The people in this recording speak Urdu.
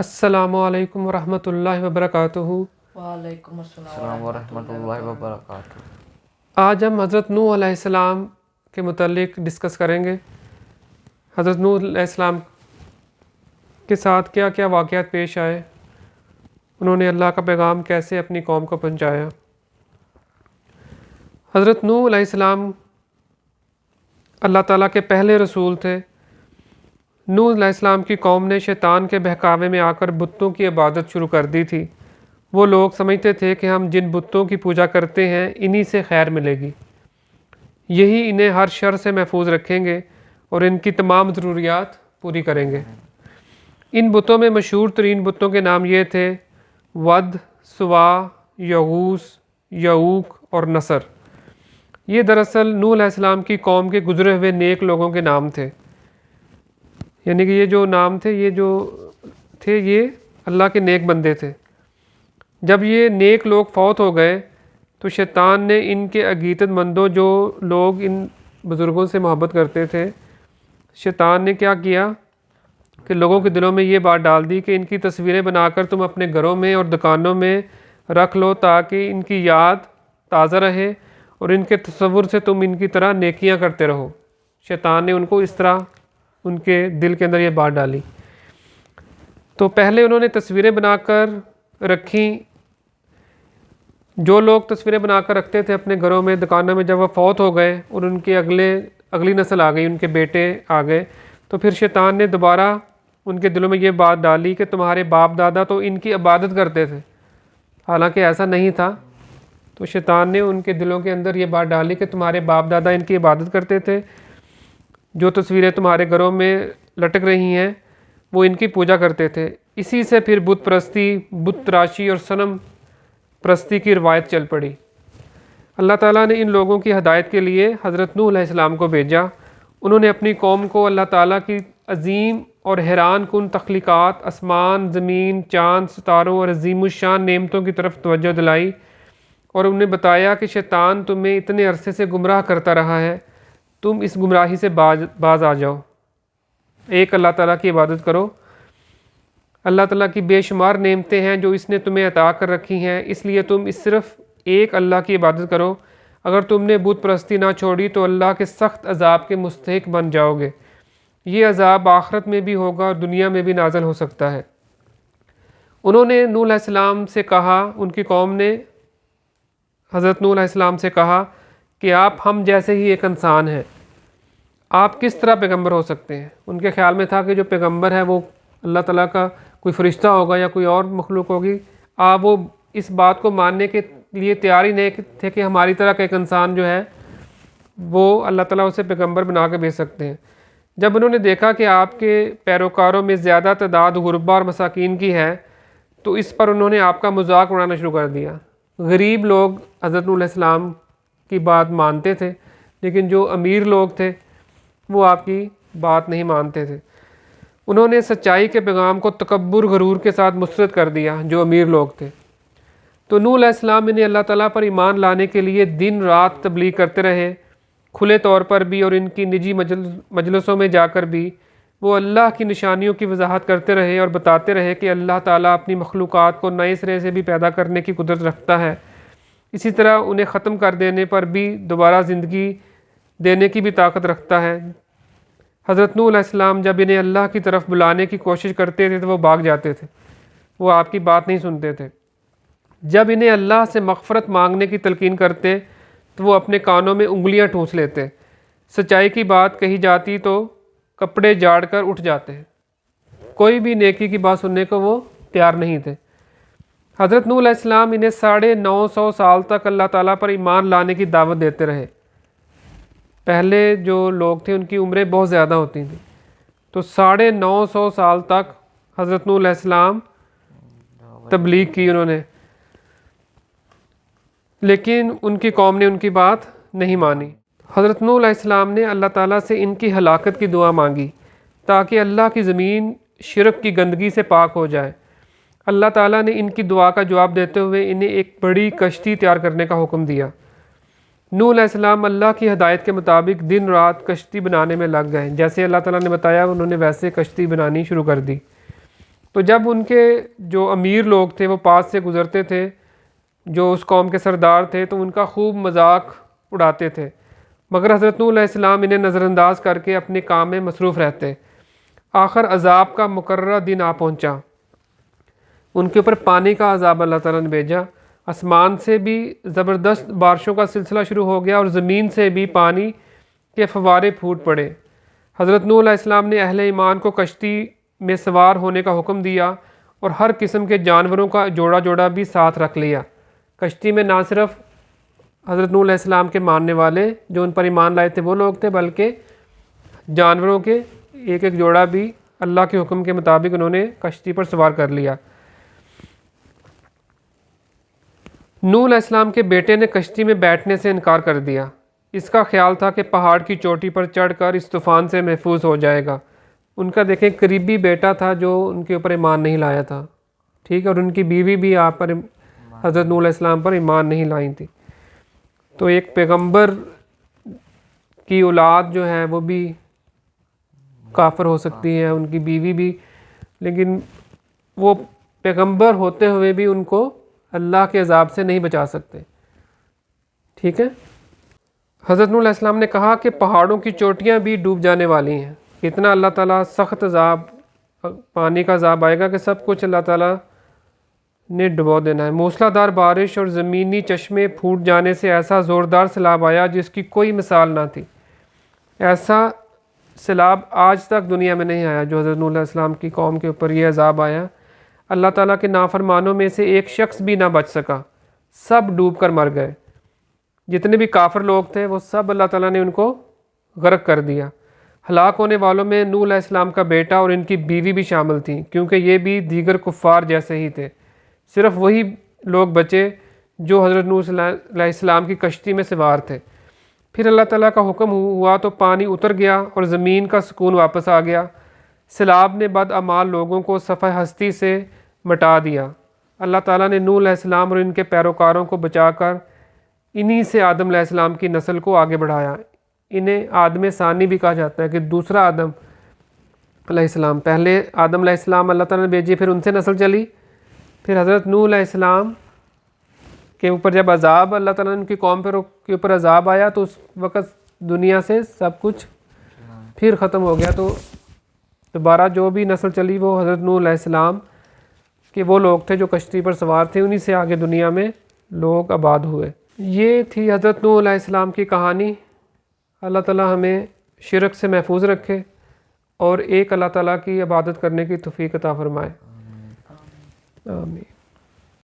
السلام علیکم ورحمۃ اللہ وبرکاتہ۔ وعلیکم السلام ورحمۃ اللہ وبرکاتہ۔ آج ہم حضرت نوح علیہ السلام کے متعلق ڈسکس کریں گے۔ حضرت نوح علیہ السلام کے ساتھ کیا کیا واقعات پیش آئے، انہوں نے اللہ کا پیغام کیسے اپنی قوم کو پہنچایا۔ حضرت نوح علیہ السلام اللہ تعالیٰ کے پہلے رسول تھے۔ نوح علیہ السلام کی قوم نے شیطان کے بہکاوے میں آ کر بتوں کی عبادت شروع کر دی تھی۔ وہ لوگ سمجھتے تھے کہ ہم جن بتوں کی پوجا کرتے ہیں انہی سے خیر ملے گی، یہی انہیں ہر شر سے محفوظ رکھیں گے اور ان کی تمام ضروریات پوری کریں گے۔ ان بتوں میں مشہور ترین بتوں کے نام یہ تھے: ود، سوا، یغوث، یعوق اور نصر۔ یہ دراصل نوح علیہ السلام کی قوم کے گزرے ہوئے نیک لوگوں کے نام تھے، یعنی کہ یہ جو نام تھے یہ اللہ کے نیک بندے تھے۔ جب یہ نیک لوگ فوت ہو گئے تو شیطان نے ان کے عقیدت مندوں، جو لوگ ان بزرگوں سے محبت کرتے تھے، شیطان نے کیا کیا کہ لوگوں کے دلوں میں یہ بات ڈال دی کہ ان کی تصویریں بنا کر تم اپنے گھروں میں اور دکانوں میں رکھ لو تاکہ ان کی یاد تازہ رہے اور ان کے تصور سے تم ان کی طرح نیکیاں کرتے رہو۔ شیطان نے ان کو اس طرح ان کے دل کے اندر یہ بات ڈالی۔ تو پہلے انہوں نے تصویریں بنا کر رکھیں۔ جو لوگ تصویریں بنا کر رکھتے تھے اپنے گھروں میں، دکانوں میں، جب وہ فوت ہو گئے اور ان کے اگلی نسل آ گئی، ان کے بیٹے آ گئے، تو پھر شیطان نے دوبارہ ان کے دلوں میں یہ بات ڈالی کہ تمہارے باپ دادا تو ان کی عبادت کرتے تھے، حالانکہ ایسا نہیں تھا۔ تو شیطان نے ان کے دلوں کے اندر یہ بات ڈالی کہ تمہارے باپ دادا ان کی عبادت کرتے تھے، جو تصویریں تمہارے گھروں میں لٹک رہی ہیں وہ ان کی پوجا کرتے تھے۔ اسی سے پھر بت پرستی، بت تراشی اور صنم پرستی کی روایت چل پڑی۔ اللہ تعالیٰ نے ان لوگوں کی ہدایت کے لیے حضرت نوح علیہ السلام کو بھیجا۔ انہوں نے اپنی قوم کو اللہ تعالیٰ کی عظیم اور حیران کن تخلیقات، آسمان، زمین، چاند، ستاروں اور عظیم الشان نعمتوں کی طرف توجہ دلائی اور انہیں بتایا کہ شیطان تمہیں اتنے عرصے سے گمراہ کرتا رہا ہے، تم اس گمراہی سے باز آ جاؤ، ایک اللہ تعالیٰ کی عبادت کرو۔ اللہ تعالیٰ کی بے شمار نعمتیں ہیں جو اس نے تمہیں عطا کر رکھی ہیں، اس لیے تم صرف ایک اللہ کی عبادت کرو۔ اگر تم نے بت پرستی نہ چھوڑی تو اللہ کے سخت عذاب کے مستحق بن جاؤ گے۔ یہ عذاب آخرت میں بھی ہوگا اور دنیا میں بھی نازل ہو سکتا ہے۔ انہوں نے نوح علیہ السلام سے کہا، ان کی قوم نے حضرت نوح علیہ السلام سے کہا کہ آپ ہم جیسے ہی ایک انسان ہیں، آپ کس طرح پیغمبر ہو سکتے ہیں؟ ان کے خیال میں تھا کہ جو پیغمبر ہے وہ اللہ تعالیٰ کا کوئی فرشتہ ہوگا یا کوئی اور مخلوق ہوگی۔ آپ وہ اس بات کو ماننے کے لیے تیار ہی نہیں تھے کہ ہماری طرح کا ایک انسان جو ہے وہ اللہ تعالیٰ اسے پیغمبر بنا کے بھیج سکتے ہیں۔ جب انہوں نے دیکھا کہ آپ کے پیروکاروں میں زیادہ تعداد غربا اور مساکین کی ہے تو اس پر انہوں نے آپ کا مذاق اڑانا شروع کر دیا۔ غریب لوگ حضرت نوح علیہ السلام کی بات مانتے تھے، لیکن جو امیر لوگ تھے وہ آپ کی بات نہیں مانتے تھے۔ انہوں نے سچائی کے پیغام کو تکبر، غرور کے ساتھ مسترد کر دیا جو امیر لوگ تھے۔ تو نوح علیہ السلام انہیں اللہ تعالیٰ پر ایمان لانے کے لیے دن رات تبلیغ کرتے رہے، کھلے طور پر بھی اور ان کی نجی مجلسوں میں جا کر بھی وہ اللہ کی نشانیوں کی وضاحت کرتے رہے اور بتاتے رہے کہ اللہ تعالیٰ اپنی مخلوقات کو نئے سرے سے بھی پیدا کرنے کی قدرت رکھتا ہے، اسی طرح انہیں ختم کر دینے پر بھی دوبارہ زندگی دینے کی بھی طاقت رکھتا ہے۔ حضرت نوح علیہ السلام جب انہیں اللہ کی طرف بلانے کی کوشش کرتے تھے تو وہ بھاگ جاتے تھے، وہ آپ کی بات نہیں سنتے تھے۔ جب انہیں اللہ سے مغفرت مانگنے کی تلقین کرتے تو وہ اپنے کانوں میں انگلیاں ٹھونس لیتے، سچائی کی بات کہی جاتی تو کپڑے جاڑ کر اٹھ جاتے ہیں، کوئی بھی نیکی کی بات سننے کو وہ تیار نہیں تھے۔ حضرت نوح علیہ السلام انہیں 950 سال تک اللہ تعالیٰ پر ایمان لانے کی دعوت دیتے رہے۔ پہلے جو لوگ تھے ان کی عمریں بہت زیادہ ہوتی تھیں، تو 950 سال تک حضرت نوح علیہ السلام تبلیغ کی انہوں نے، لیکن ان کی قوم نے ان کی بات نہیں مانی۔ حضرت نوح علیہ السلام نے اللہ تعالیٰ سے ان کی ہلاکت کی دعا مانگی تاکہ اللہ کی زمین شرک کی گندگی سے پاک ہو جائے۔ اللہ تعالیٰ نے ان کی دعا کا جواب دیتے ہوئے انہیں ایک بڑی کشتی تیار کرنے کا حکم دیا۔ نوح علیہ السلام اللہ کی ہدایت کے مطابق دن رات کشتی بنانے میں لگ گئے، جیسے اللہ تعالیٰ نے بتایا انہوں نے ویسے کشتی بنانی شروع کر دی۔ تو جب ان کے جو امیر لوگ تھے وہ پاس سے گزرتے تھے، جو اس قوم کے سردار تھے، تو ان کا خوب مذاق اڑاتے تھے، مگر حضرت نوح علیہ السلام انہیں نظر انداز کر کے اپنے کام میں مصروف رہتے۔ آخر عذاب کا مقررہ دن آ پہنچا، ان کے اوپر پانی کا عذاب اللہ تعالیٰ نے بھیجا، آسمان سے بھی زبردست بارشوں کا سلسلہ شروع ہو گیا اور زمین سے بھی پانی کے فوارے پھوٹ پڑے۔ حضرت نوح علیہ السلام نے اہل ایمان کو کشتی میں سوار ہونے کا حکم دیا اور ہر قسم کے جانوروں کا جوڑا جوڑا بھی ساتھ رکھ لیا۔ کشتی میں نہ صرف حضرت نوح علیہ السلام کے ماننے والے جو ان پر ایمان لائے تھے وہ لوگ تھے، بلکہ جانوروں کے ایک ایک جوڑا بھی اللہ کے حکم کے مطابق انہوں نے کشتی پر سوار کر لیا۔ نوح علیہ السلام کے بیٹے نے کشتی میں بیٹھنے سے انکار کر دیا۔ اس کا خیال تھا کہ پہاڑ کی چوٹی پر چڑھ کر اس طوفان سے محفوظ ہو جائے گا۔ ان کا دیکھیں قریبی بیٹا تھا جو ان کے اوپر ایمان نہیں لایا تھا، ٹھیک ہے، اور ان کی بیوی بھی آپ پر حضرت نوح علیہ السلام پر ایمان نہیں لائی تھی۔ تو ایک پیغمبر کی اولاد جو ہے وہ بھی کافر ہو سکتی ہے، ان کی بیوی بھی، لیکن وہ پیغمبر ہوتے ہوئے بھی ان کو اللہ کے عذاب سے نہیں بچا سکتے، ٹھیک ہے۔ حضرت نوح علیہ السلام نے کہا کہ پہاڑوں کی چوٹیاں بھی ڈوب جانے والی ہیں، اتنا اللہ تعالیٰ سخت عذاب، پانی کا عذاب آئے گا کہ سب کچھ اللہ تعالیٰ نے ڈبو دینا ہے۔ موسلا دار بارش اور زمینی چشمے پھوٹ جانے سے ایسا زوردار سیلاب آیا جس کی کوئی مثال نہ تھی۔ ایسا سیلاب آج تک دنیا میں نہیں آیا جو حضرت نوح علیہ السلام کی قوم کے اوپر یہ عذاب آیا۔ اللہ تعالیٰ کے نافرمانوں میں سے ایک شخص بھی نہ بچ سکا، سب ڈوب کر مر گئے۔ جتنے بھی کافر لوگ تھے وہ سب اللہ تعالیٰ نے ان کو غرق کر دیا۔ ہلاک ہونے والوں میں نوح علیہ السلام کا بیٹا اور ان کی بیوی بھی شامل تھیں، کیونکہ یہ بھی دیگر کفار جیسے ہی تھے۔ صرف وہی لوگ بچے جو حضرت نوح علیہ السلام کی کشتی میں سوار تھے۔ پھر اللہ تعالیٰ کا حکم ہوا تو پانی اتر گیا اور زمین کا سکون واپس آ گیا۔ سیلاب نے بدعمال لوگوں کو صفحہ ہستی سے مٹا دیا۔ اللہ تعالیٰ نے نوح علیہ السلام اور ان کے پیروکاروں کو بچا کر انہی سے آدم علیہ السلام کی نسل کو آگے بڑھایا۔ انہیں آدم ثانی بھی کہا جاتا ہے کہ دوسرا آدم علیہ السلام، پہلے آدم علیہ السلام اللہ تعالیٰ نے بھیجی، پھر ان سے نسل چلی، پھر حضرت نوح علیہ السلام کے اوپر جب عذاب اللہ تعالیٰ نے ان کی قوم کے اوپر عذاب آیا تو اس وقت دنیا سے سب کچھ پھر ختم ہو گیا۔ تو دوبارہ جو بھی نسل چلی وہ حضرت نوح علیہ السلام کہ وہ لوگ تھے جو کشتی پر سوار تھے، انہی سے آگے دنیا میں لوگ آباد ہوئے۔ یہ تھی حضرت نوح علیہ السلام کی کہانی۔ اللہ تعالیٰ ہمیں شرک سے محفوظ رکھے اور ایک اللہ تعالیٰ کی عبادت کرنے کی توفیق عطا فرمائے، آمین۔